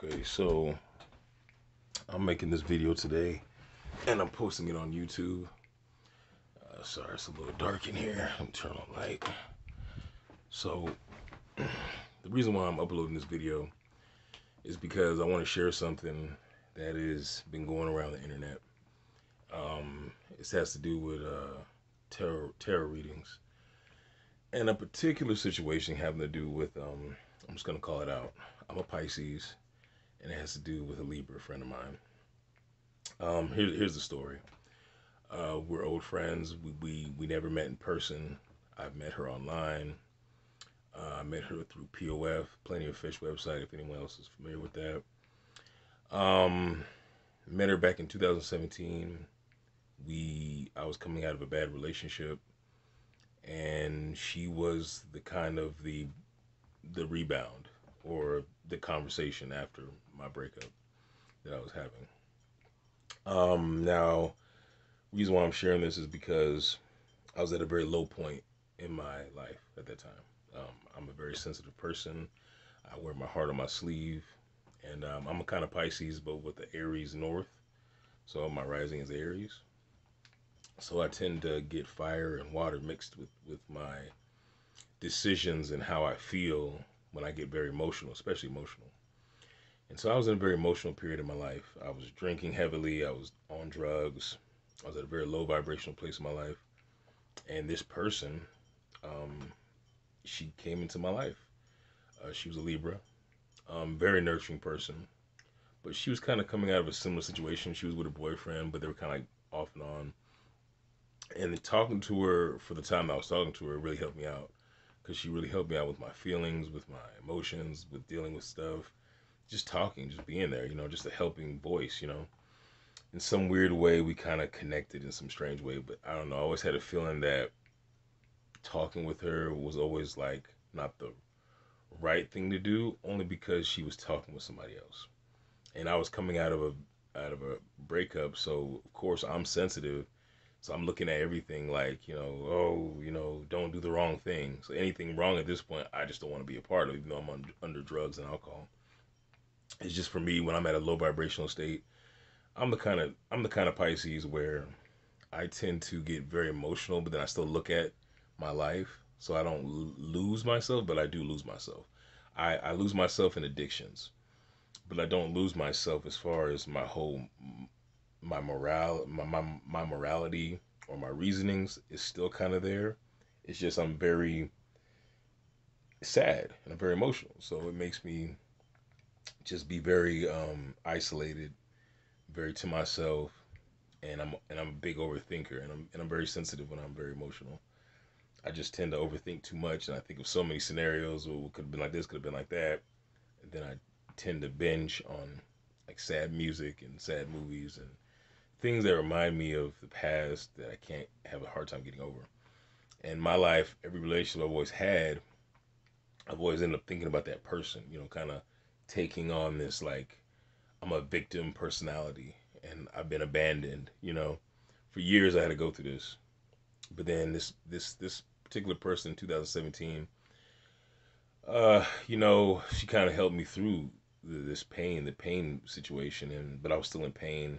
Okay, so I'm making this video today and I'm posting it on YouTube. Sorry, it's a little dark in here. Let me turn on light. So, the reason why I'm uploading this video is because I want to share something that has been going around the internet. It has to do with tarot readings and a particular situation having to do with, I'm just going to call it out. I'm a Pisces and it has to do with a Libra friend of mine. Here's the story. We're old friends. We never met in person. I've met her online. I met her through POF, Plenty of Fish website, if anyone else is familiar with that. Um, Met her back in 2017. I was coming out of a bad relationship, and she was the kind of the rebound or the conversation after my breakup that I was having. Now, reason why I'm sharing this is because I was at a very low point in my life at that time. I'm a very sensitive person. I wear my heart on my sleeve, and I'm a kind of Pisces, but with the Aries North. So my rising is Aries. So I tend to get fire and water mixed with my decisions and how I feel when I get very emotional, especially emotional. And so I was in a very emotional period in my life. I was drinking heavily. I was on drugs. I was at a very low vibrational place in my life. And this person, um, she came into my life. She was a Libra, very nurturing person. But she was kind of coming out of a similar situation. She was with a boyfriend, but they were kind of like off and on. And talking to her for the time I was talking to her really helped me out because she really helped me out with my feelings, with my emotions, with dealing with stuff. Just talking, just being there, just a helping voice. In some weird way, we kind of connected in some strange way, but I don't know. I always had a feeling that talking with her was always like not the right thing to do, only because she was talking with somebody else, and I was coming out of a breakup, so of course I'm sensitive. So I'm looking at everything like, oh, don't do the wrong thing. So anything wrong at this point, I just don't want to be a part of, even though I'm under drugs and alcohol. It's just for me when I'm at a low vibrational state. I'm the kind of Pisces where I tend to get very emotional, but then I still look at my life, so I don't lose myself, but I do lose myself. I lose myself in addictions, but I don't lose myself as far as my morality or my reasonings is still kind of there. It's just I'm very sad and I'm very emotional, so it makes me just be very isolated, very to myself, and I'm a big overthinker, and I'm very sensitive when I'm very emotional. I just tend to overthink too much, and I think of so many scenarios. Well, could have been like this, could have been like that, and then I tend to binge on like sad music and sad movies and things that remind me of the past that I can't have a hard time getting over. In my life, every relationship I've always had, I've always ended up thinking about that person, kind of taking on this like I'm a victim personality and I've been abandoned. For years I had to go through this. But then this particular person in 2017, she kind of helped me through this pain, the pain situation, and but I was still in pain,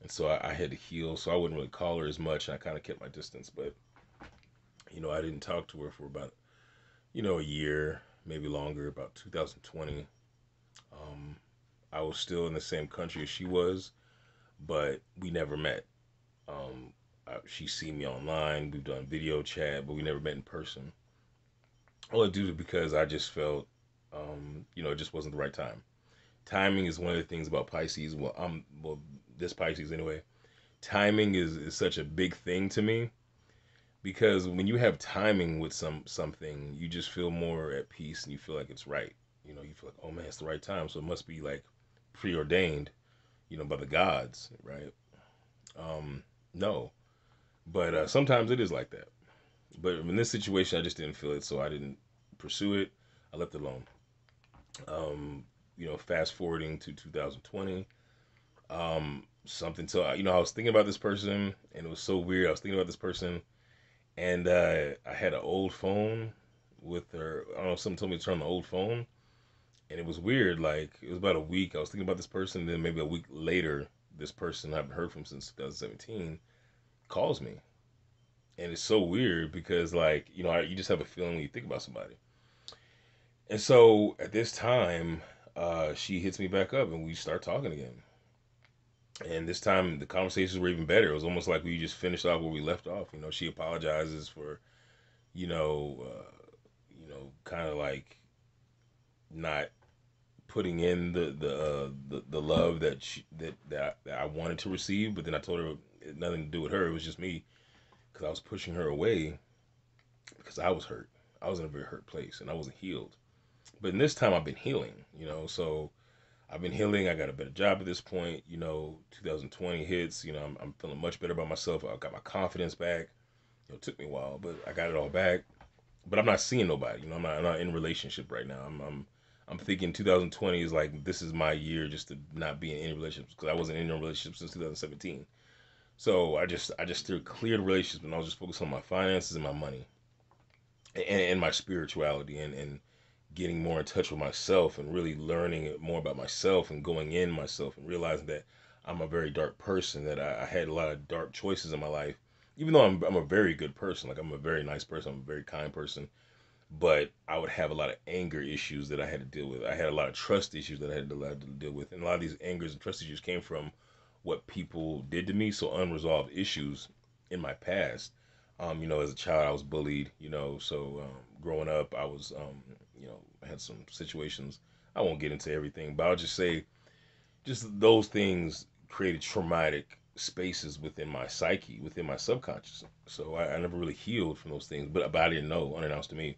and so I had to heal. So I wouldn't really call her as much, and I kind of kept my distance. But I didn't talk to her for about a year, maybe longer, about 2020. Um, I was still in the same country as she was, but we never met. She's seen me online. We've done video chat, but we never met in person. All I do is because I just felt, it just wasn't the right time. Timing is one of the things about Pisces. Well, this Pisces anyway. Timing is such a big thing to me because when you have timing with something, you just feel more at peace and you feel like it's right. You feel like, oh man, it's the right time, so it must be like preordained, by the gods, right? No, but sometimes it is like that. But in this situation, I just didn't feel it, so I didn't pursue it. I left it alone. Fast forwarding to 2020, something. So I was thinking about this person, and it was so weird. I was thinking about this person, and I had an old phone with her. I don't know. Someone told me to turn on the old phone, And it was weird. Like, it was about a week. I was thinking about this person, and then maybe a week later, this person I haven't heard from since 2017 calls me. And it's so weird because, like, you just have a feeling when you think about somebody. And so at this time, she hits me back up and we start talking again. And this time the conversations were even better. It was almost like we just finished off where we left off. She apologizes for, you know, kind of like not putting in the love that I wanted to receive. But then I told her it had nothing to do with her. It was just me because I was pushing her away because I was hurt. I was in a very hurt place and I wasn't healed. But in this time I've been healing. So I've been healing. I got a better job at this point. 2020 hits. I'm feeling much better about myself. I got my confidence back. It took me a while, but I got it all back. But I'm not seeing nobody. I'm not in a relationship right now. I'm thinking 2020 is like, this is my year just to not be in any relationships because I wasn't in a relationship since 2017. So I just still cleared relationships and I was just focused on my finances and my money and my spirituality and getting more in touch with myself and really learning more about myself and going in myself and realizing that I'm a very dark person, that I had a lot of dark choices in my life, even though I'm a very good person. Like, I'm a very nice person, I'm a very kind person, but I would have a lot of anger issues that I had to deal with. I had a lot of trust issues that I had to deal with, and a lot of these angers and trust issues came from what people did to me. So unresolved issues in my past. As a child, I was bullied. So growing up, I was, I had some situations. I won't get into everything, but I'll just say, just those things created traumatic spaces within my psyche, within my subconscious. So I never really healed from those things, but I didn't know, unannounced to me.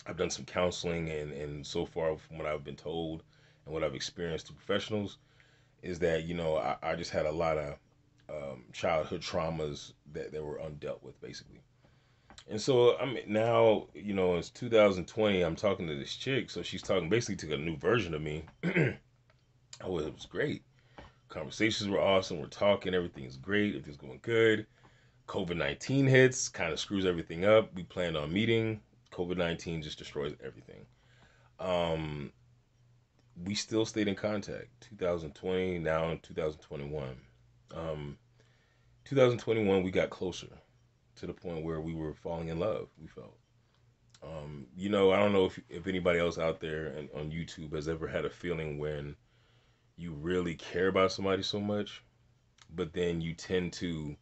I've done some counseling, and so far from what I've been told and what I've experienced through professionals is that I just had a lot of childhood traumas that were undealt with, basically. And so I'm now, it's 2020. I'm talking to this chick, so she's talking basically to a new version of me. Oh, it was great. Conversations were awesome. We're talking. Everything's great. Everything's going good. COVID-19 hits, kind of screws everything up. We planned on meeting. COVID-19 just destroys everything. Um, we still stayed in contact. 2020, now in 2021. Um, 2021, we got closer to the point where we were falling in love. We felt. I don't know if anybody else out there on YouTube has ever had a feeling when you really care about somebody so much, but then you tend to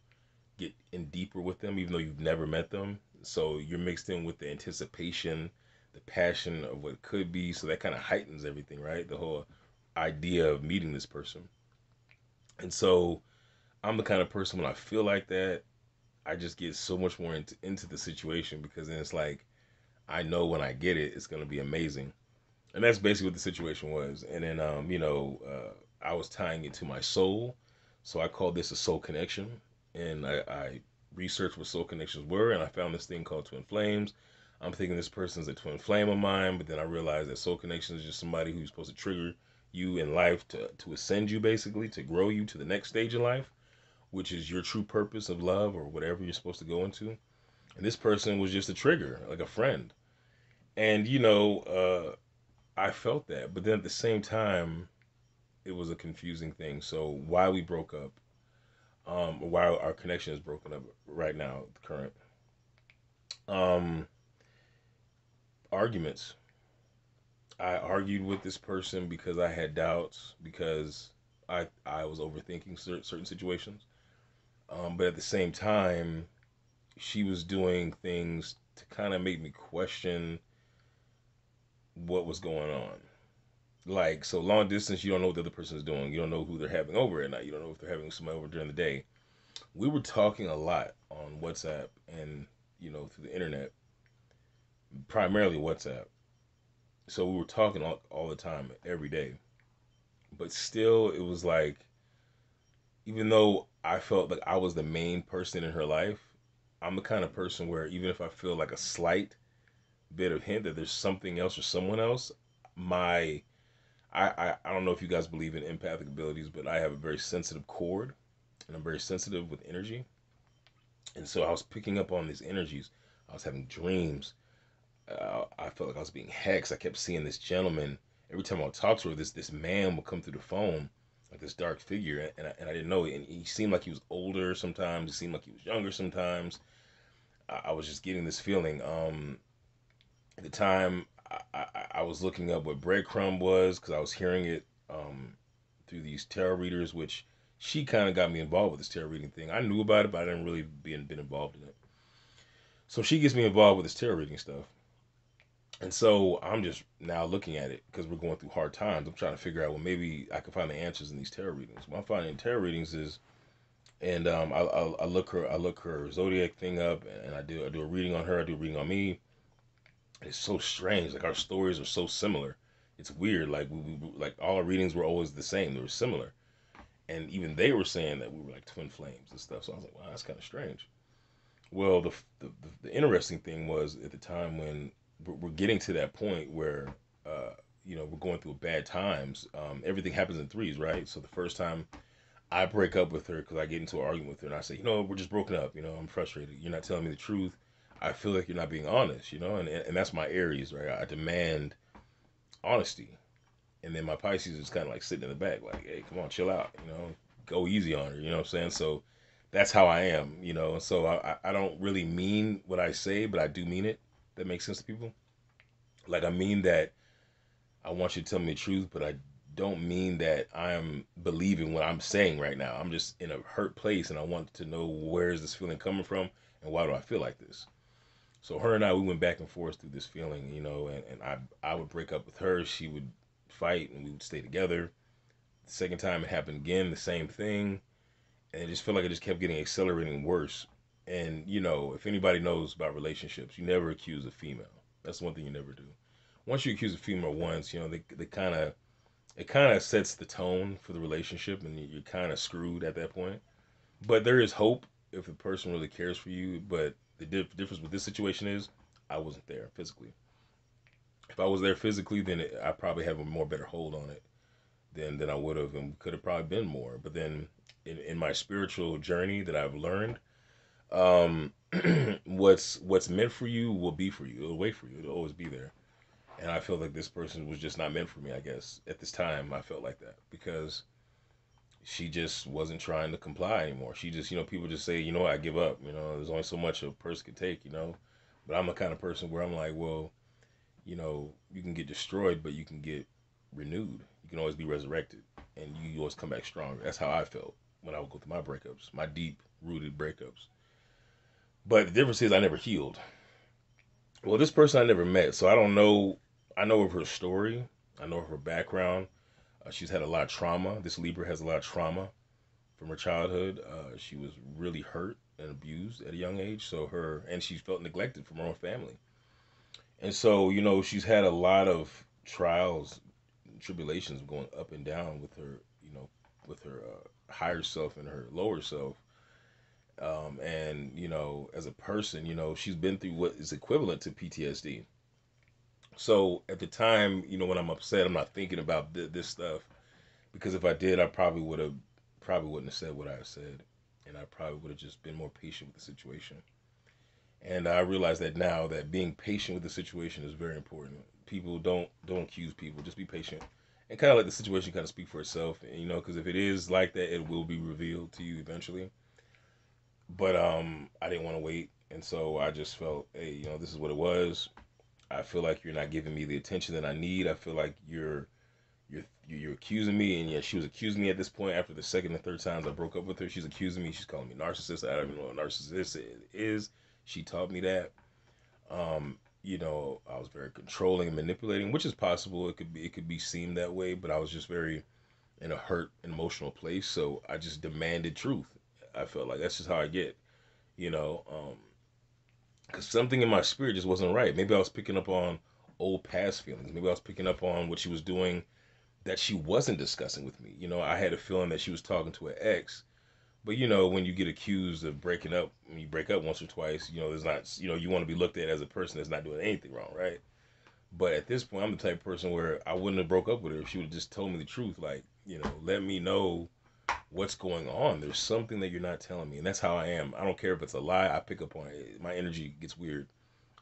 get in deeper with them, even though you've never met them. So you're mixed in with the anticipation, the passion of what could be. So that kind of heightens everything, right? The whole idea of meeting this person. And so I'm the kind of person when I feel like that, I just get so much more into the situation because then it's like, I know when I get it, it's going to be amazing. And that's basically what the situation was. And then, I was tying it to my soul. So I called this a soul connection. And I researched what soul connections were, and I found this thing called twin flames. I'm thinking this person's a twin flame of mine, but then I realized that soul connection is just somebody who's supposed to trigger you in life to ascend you, basically, to grow you to the next stage in life, which is your true purpose of love or whatever you're supposed to go into. And this person was just a trigger, like a friend. And, I felt that. But then at the same time, it was a confusing thing. So why we broke up, or why our connection is broken up right now, the current. Um, Arguments. I argued with this person because I had doubts, because I was overthinking certain situations. But at the same time, she was doing things to kind of make me question what was going on. Like, so long distance, you don't know what the other person is doing. You don't know who they're having over at night. You don't know if they're having somebody over during the day. We were talking a lot on WhatsApp and, through the internet, primarily WhatsApp. So we were talking all the time, every day. But still, it was like, even though I felt like I was the main person in her life, I'm the kind of person where even if I feel like a slight bit of hint that there's something else or someone else, my I don't know if you guys believe in empathic abilities, but I have a very sensitive cord and I'm very sensitive with energy. And so I was picking up on these energies. I was having dreams. I felt like I was being hexed. I kept seeing this gentleman every time I would talk to her, this man would come through the phone, like this dark figure, and I didn't know it. And he seemed like he was older sometimes. He seemed like he was younger sometimes. I was just getting this feeling. At the time, I was looking up what breadcrumb was because I was hearing it through these tarot readers, which she kind of got me involved with this tarot reading thing. I knew about it, but I didn't really been involved in it. So she gets me involved with this tarot reading stuff. And so I'm just now looking at it because we're going through hard times. I'm trying to figure out, well, maybe I can find the answers in these tarot readings. What I'm finding in tarot readings is, and I look her zodiac thing up, and I do a reading on her. I do a reading on me. It's so strange. Like our stories are so similar. It's weird. Like like all our readings were always the same. They were similar, and even they were saying that we were like twin flames and stuff. So I was like, wow, that's kind of strange. Well, the interesting thing was at the time when we're getting to that point where we're going through bad times. Everything happens in threes, right? So the first time I break up with her because I get into an argument with her and I say, we're just broken up. I'm frustrated. You're not telling me the truth. I feel like you're not being honest. And that's my Aries, right? I demand honesty, and then my Pisces is kind of like sitting in the back, like, hey, come on, chill out. Go easy on her. You know what I'm saying? So that's how I am. So I don't really mean what I say, but I do mean it. That makes sense to people. Like I mean that I want you to tell me the truth, but I don't mean that I'm believing what I'm saying right now. I'm just in a hurt place and I want to know where is this feeling coming from and why do I feel like this? So her and I, we went back and forth through this feeling, and I would break up with her, she would fight and we would stay together. The second time it happened again, the same thing. And it just felt like it just kept getting accelerating worse. And, if anybody knows about relationships, you never accuse a female. That's one thing you never do. Once you accuse a female once, they kind of it kind of sets the tone for the relationship, and you're kind of screwed at that point. But there is hope if the person really cares for you. But the difference with this situation is, I wasn't there physically. If I was there physically, then I probably have a more better hold on it than I would have, and could have probably been more. But then in my spiritual journey that I've learned, um, what's meant for you will be for you. It'll wait for you. It'll always be there. And I feel like this person was just not meant for me. I guess at this time I felt like that because she just wasn't trying to comply anymore. She just, people just say, I give up. There's only so much a person can take. But I'm the kind of person where I'm like, well, you can get destroyed, but you can get renewed. You can always be resurrected, and you always come back stronger. That's how I felt when I would go through my breakups, my deep rooted breakups. But the difference is I never healed. Well, this person I never met, so I don't know. I know of her story. I know of her background. She's had a lot of trauma. This Libra has a lot of trauma from her childhood. She was really hurt and abused at a young age. And she felt neglected from her own family. And so, she's had a lot of trials, tribulations going up and down with her higher self and her lower self. And, as a person, she's been through what is equivalent to PTSD. So at the time, when I'm upset, I'm not thinking about this stuff because if I did, I probably wouldn't have said what I said, and I probably would have just been more patient with the situation. And I realize that now that being patient with the situation is very important. People don't accuse people. Just be patient and kind of let the situation kind of speak for itself. And, because if it is like that, it will be revealed to you eventually. But I didn't want to wait, and so I just felt, hey, this is what it was. I feel like you're not giving me the attention that I need. I feel like you're accusing me, and yeah, she was accusing me at this point after the second and third times I broke up with her. She's accusing me. She's calling me narcissist. I don't even know what a narcissist is. She taught me that. I was very controlling and manipulating, which is possible. It could be seen that way, but I was just very in a hurt emotional place. So I just demanded truth. I felt like that's just how I get, you know, because something in my spirit just wasn't right. Maybe I was picking up on old past feelings. Maybe I was picking up on what she was doing that she wasn't discussing with me. I had a feeling that she was talking to an ex. But when you get accused of breaking up, when you break up once or twice, there's not, you want to be looked at as a person that's not doing anything wrong, right? But at this point, I'm the type of person where I wouldn't have broke up with her if she would have just told me the truth. Like, let me know what's going on. There's something that you're not telling me, and that's how I am. I don't care if it's a lie. I pick up on it. My energy gets weird.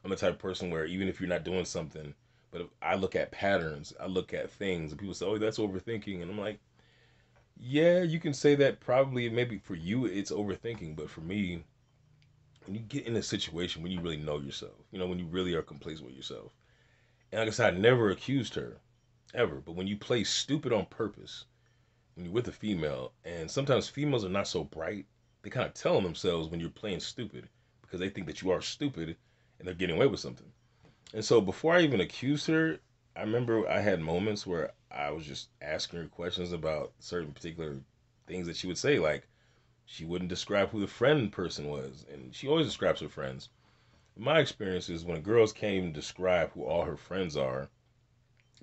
I'm the type of person where even if you're not doing something, But if I look at patterns, I look at things, and people say, "Oh, that's overthinking," and I'm like, "Yeah, you can say that. Probably, maybe for you, it's overthinking, but for me, when you get in a situation when you really know yourself, when you really are complacent with yourself, and like I said, I never accused her ever, but when you play stupid on purpose, when you're with a female, and sometimes females are not so bright, they kind of tell themselves when you're playing stupid because they think that you are stupid and they're getting away with something. And so before I even accused her, I remember I had moments where I was just asking her questions about certain particular things that she would say. Like, she wouldn't describe who the friend person was, and she always describes her friends. My experience is when girls can't even describe who all her friends are,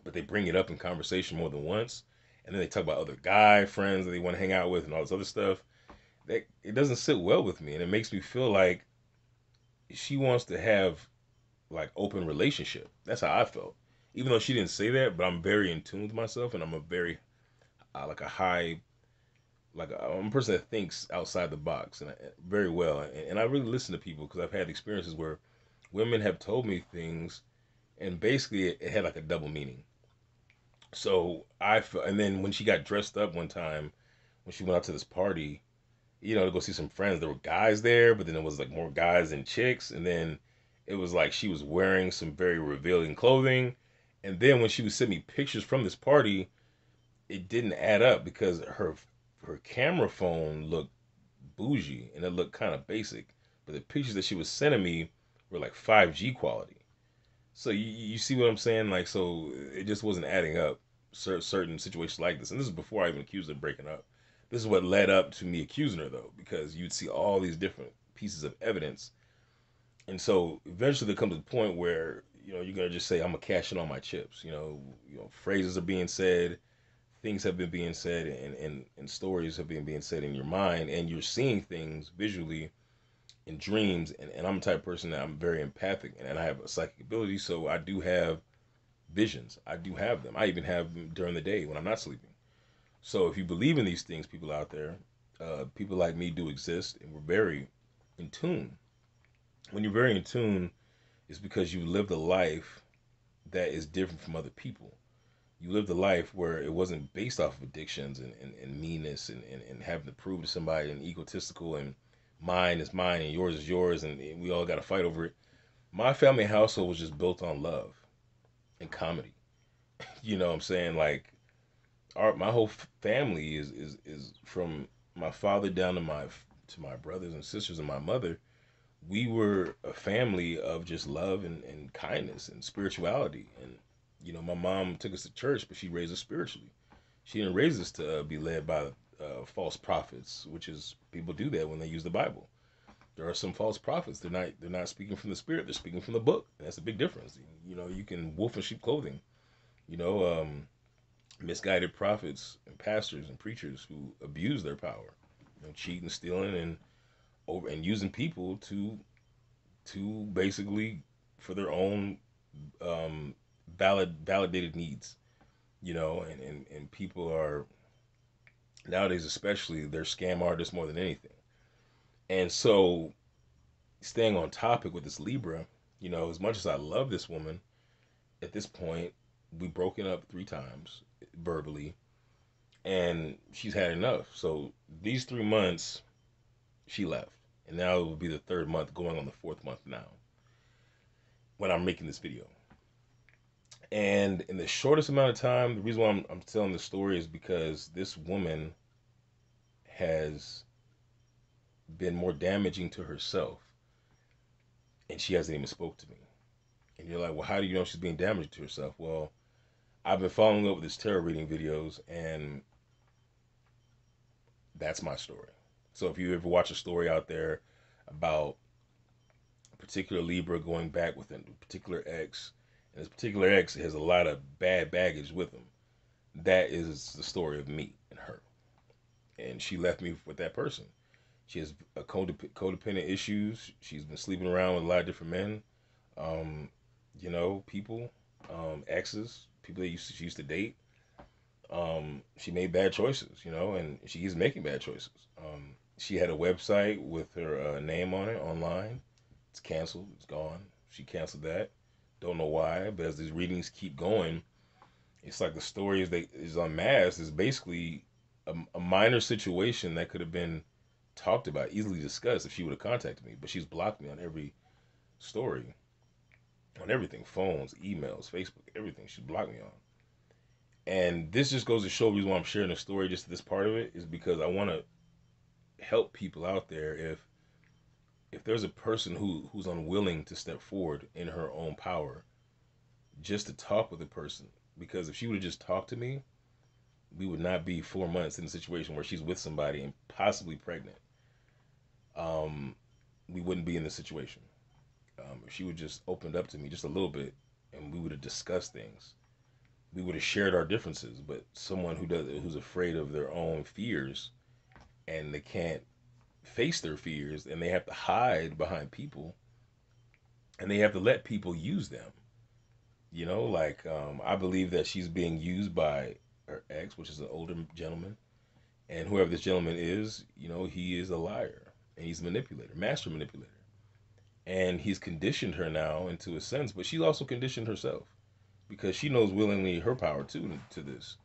but they bring it up in conversation more than once, and then they talk about other guy friends that they want to hang out with and all this other stuff. That it doesn't sit well with me, and it makes me feel like she wants to have like open relationship. That's how I felt. Even though she didn't say that, but I'm very in tune with myself, and I'm a very like a high I'm a person that thinks outside the box and very well, and I really listen to people because I've had experiences where women have told me things, and basically it had like a double meaning. So and then when she got dressed up one time, when she went out to this party, to go see some friends, there were guys there, but then it was like more guys than chicks, and then it was like she was wearing some very revealing clothing, and then when she was sending me pictures from this party, it didn't add up because her camera phone looked bougie and it looked kind of basic, but the pictures that she was sending me were like 5G quality. So you see what I'm saying? Like, so it just wasn't adding up. Certain situations like this, and this is before I even accused her of breaking up. This is what led up to me accusing her, though, because you'd see all these different pieces of evidence, and so eventually there comes a point where you're gonna just say, "I'm gonna cash in on my chips." Phrases are being said, things have been being said, and stories have been being said in your mind, and you're seeing things visually in dreams, and I'm the type of person that I'm very empathic, and I have a psychic ability, so I do have visions. I do have them. I even have them during the day when I'm not sleeping. So if you believe in these things, people out there, people like me do exist, and we're very in tune. When you're very in tune, it's because you lived a life that is different from other people. You lived a life where it wasn't based off of addictions and meanness and having to prove to somebody and egotistical and mine is mine and yours is yours and we all got to fight over it. My family household was just built on love and comedy. You know what I'm saying? Like my whole family is from my father down to my brothers and sisters and my mother. We were a family of just love and kindness and spirituality. And my mom took us to church, but she raised us spiritually. She didn't raise us to be led by false prophets, which is people do that when they use the Bible. There are some false prophets. They're not speaking from the spirit. They're speaking from the book. And that's a big difference. You can wolf in sheep clothing. You know, um, Misguided prophets and pastors and preachers who abuse their power, cheating, stealing, and over and using people to basically for their own validated needs. And people are nowadays, especially, they're scam artists more than anything. And so, staying on topic with this Libra, as much as I love this woman, at this point, we've broken up 3 times verbally, and she's had enough. So these 3 months, she left, and now it will be the third month, going on the fourth month now when I'm making this video. And in the shortest amount of time, the reason why I'm telling this story is because this woman has been more damaging to herself, and she hasn't even spoke to me. And you're like, well, how do you know she's being damaged to herself? Well, I've been following up with his tarot reading videos, and that's my story. So if you ever watch a story out there about a particular Libra going back with a particular ex, and this particular ex has a lot of bad baggage with him, that is the story of me and her. And she left me with that person. She has a codependent issues. She's been sleeping around with a lot of different men, um, people, exes, people that she used to date. She made bad choices, and she is making bad choices. She had a website with her name on it online. It's canceled. It's gone. She canceled that. Don't know why, but as these readings keep going, it's like the story is unmasked is basically a minor situation that could have been talked about, easily discussed if she would have contacted me. But she's blocked me on every story, on everything, phones, emails, Facebook, everything. She blocked me on. And this just goes to show the reason why I'm sharing the story, just this part of it, is because I want to help people out there. If there's a person who's unwilling to step forward in her own power, just to talk with a person, because if she would have just talked to me, we would not be 4 months in a situation where she's with somebody and possibly pregnant. Um, we wouldn't be in this situation. If she would just opened up to me just a little bit, and we would have discussed things, we would have shared our differences. But someone who's afraid of their own fears, and they can't face their fears, and they have to hide behind people, and they have to let people use them. Like I believe that she's being used by her ex, which is an older gentleman, and whoever this gentleman is, he is a liar and he's a manipulator, master manipulator, and he's conditioned her now into a sense, but she's also conditioned herself because she knows willingly her power too to this.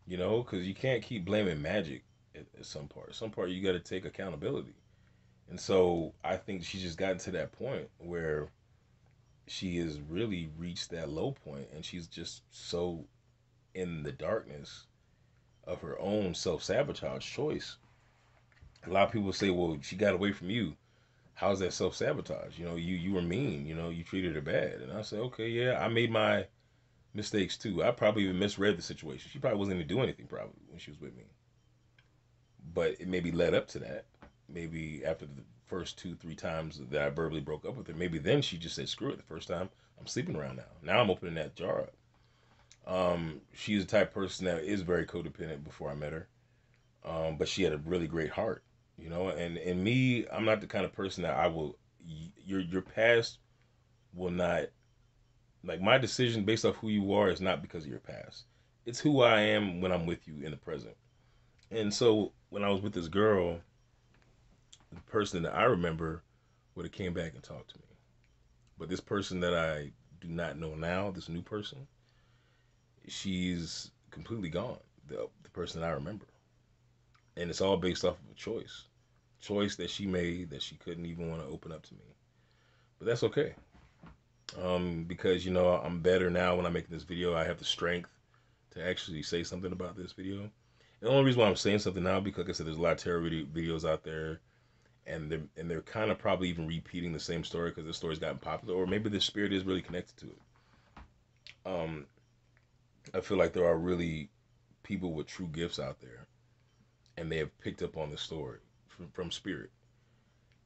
Because you can't keep blaming magic at some part. Some part you got to take accountability, and so I think she's just gotten to that point where she has really reached that low point, and she's just so in the darkness of her own self sabotage choice. A lot of people say, "Well, she got away from you. How's that self sabotage? You were mean. You treated her bad." And I say, "Okay, yeah, I made my mistakes too. I probably even misread the situation. She probably wasn't even doing anything probably when she was with me, but it maybe led up to that. Maybe after the first 2, 3 times that I verbally broke up with her, maybe then she just said, 'Screw it.' The first time I'm sleeping around now. Now I'm opening that jar up." She's the type of person that is very codependent before I met her. But she had a really great heart, and me, I'm not the kind of person that I will, your past will not, like my decision based off who you are is not because of your past. It's who I am when I'm with you in the present. And so when I was with this girl, the person that I remember would have came back and talked to me. But this person that I do not know now, this new person, she's completely gone. The person that I remember. And it's all based off of a choice that she made that she couldn't even want to open up to me. But that's okay. Because I'm better now when I'm making this video. I have the strength to actually say something about this video. And the only reason why I'm saying something now, because like I said, there's a lot of tarot videos out there, and they're kind of probably even repeating the same story because the story's gotten popular, or maybe the spirit is really connected to it. Um, I feel like there are really people with true gifts out there, and they have picked up on the story from spirit.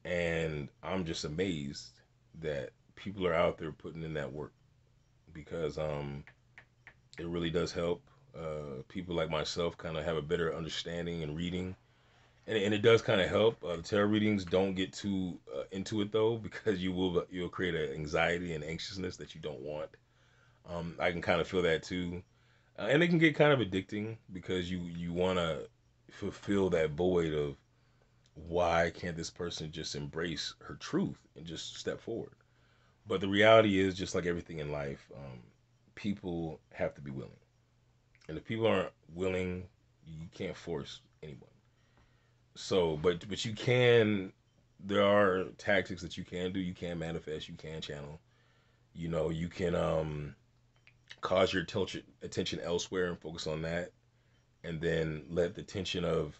And I'm just amazed that people are out there putting in that work, because it really does help people like myself kind of have a better understanding and reading. And it does kind of help. The tarot readings don't get too into it though, because you'll create an anxiety and anxiousness that you don't want. I can kind of feel that too, and it can get kind of addicting because you want to fulfill that void of, why can't this person just embrace her truth and just step forward? But the reality is, just like everything in life, people have to be willing. And if people aren't willing, you can't force anyone. So, but you can. There are tactics that you can do. You can manifest. You can channel. You can cause your attention elsewhere and focus on that, and then let the tension of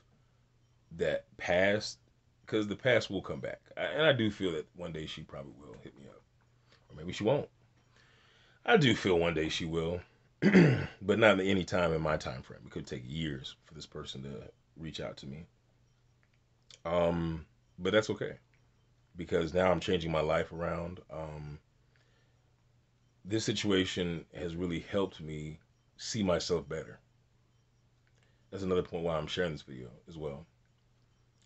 that past, because the past will come back. And I do feel that one day she probably will hit me up, or maybe she won't. I do feel one day she will, but not at any time in my time frame. It could take years for this person to reach out to me. But that's okay, because now I'm changing my life around. This situation has really helped me see myself better. That's another point why I'm sharing this video as well.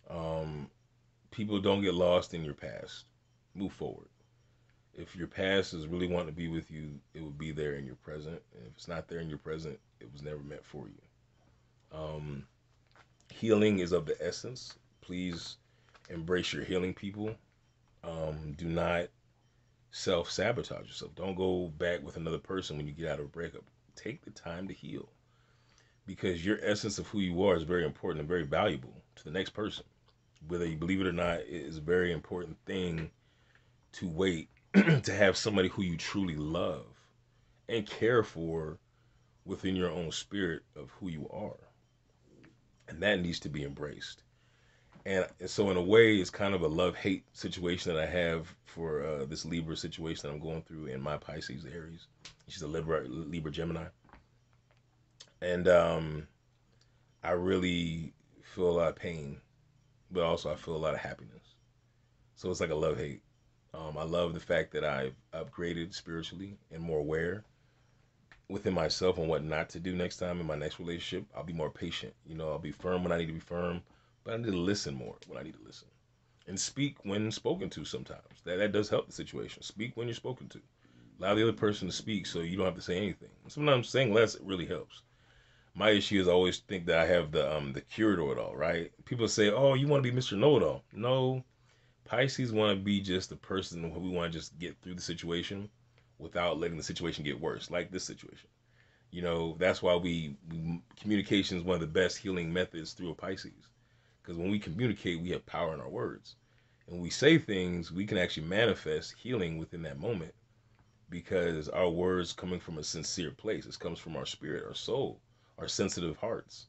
Um, People, don't get lost in your past. Move forward. If your past is really wanting to be with you, it will be there in your present. And if it's not there in your present, it was never meant for you. Um, Healing is of the essence. Please embrace your healing, people. Do not self-sabotage yourself. Don't go back with another person when you get out of a breakup. Take the time to heal, because your essence of who you are is very important and very valuable to the next person. Whether you believe it or not, it is a very important thing to wait to have somebody who you truly love and care for within your own spirit of who you are. And that needs to be embraced. And so, in a way, it's kind of a love hate situation that I have for this Libra situation that I'm going through in my Pisces Aries. She's a Libra Gemini. And I really feel a lot of pain, but also I feel a lot of happiness. So it's like a love hate. I love the fact that I've upgraded spiritually and more aware within myself on what not to do next time in my next relationship. I'll be more patient. I'll be firm when I need to be firm, but I need to listen more when I need to listen. And speak when spoken to sometimes. That does help the situation. Speak when you're spoken to. Allow the other person to speak so you don't have to say anything. Sometimes saying less really helps. My issue is I always think that I have the cure to it all, right? People say, "Oh, you want to be Mr. Know-It-All." No, Pisces want to be just the person who we want to just get through the situation without letting the situation get worse, like this situation. That's why communication is one of the best healing methods through a Pisces. Because when we communicate, we have power in our words. And when we say things, we can actually manifest healing within that moment because our words coming from a sincere place. It comes from our spirit, our soul, our sensitive hearts.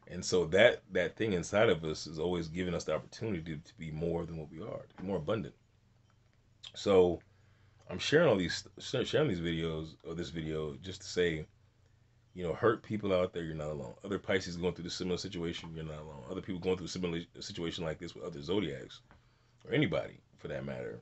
And so that thing inside of us is always giving us the opportunity to be more than what we are, to be more abundant. So I'm sharing these videos or this video just to say, hurt people out there, you're not alone. Other Pisces going through the similar situation, you're not alone. Other people going through a similar situation like this with other zodiacs or anybody for that matter,